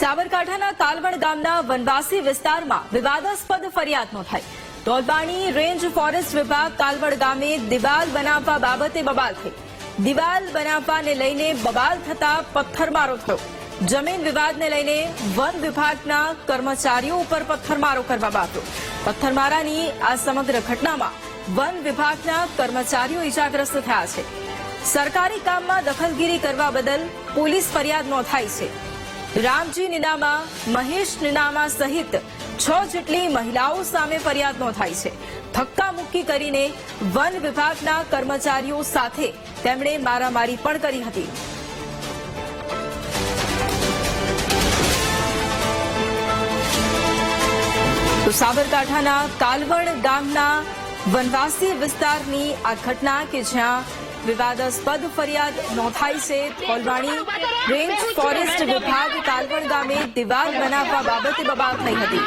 સાબરકાંઠાના તાલવણ ગામના વનવાસી વિસ્તારમાં વિવાદાસ્પદ ફરિયાદ નોંધાઈ। ડોલબાણી રેન્જ ફોરેસ્ટ વિભાગ તાલવણ ગામે દિવાલ બનાવવા બાબતે બબાલ થઈ। દિવાલ બનાવવાને લઈને બબાલ થતા પથ્થરમારો થયો। જમીન વિવાદને લઈને વન વિભાગના કર્મચારીઓ ઉપર પથ્થરમારો કરવામાં આવ્યો। પથ્થરમારાની આ સમગ્ર ઘટનામાં વન વિભાગના કર્મચારીઓ ઇજાગ્રસ્ત થયા છે। સરકારી કામમાં દખલગીરી કરવા બદલ પોલીસ ફરિયાદ નોંધાઈ છે। રામજી નીનામા, મહેશ નીનામા સહિત 6 જેટલી મહિલાઓ સામે ફરિયાદ નોંધાઈ છે। ધક્કામુક્કી કરીને વન વિભાગના કર્મચારીઓ સાથે તેમણે મારામારી પણ કરી હતી। તો સાબરકાંઠાના તાલવણ ગામના વનવાસી વિસ્તારની આ ઘટના કે જ્યાં વિવાદાસ્પદ ફરિયાદ નોંધાઈ છે। ડોલબાણી રેન્જ ફોરેસ્ટ વિભાગ તાલવણ ગામે દિવાલ બનાવવા બાબતે બબાલ થઈ હતી।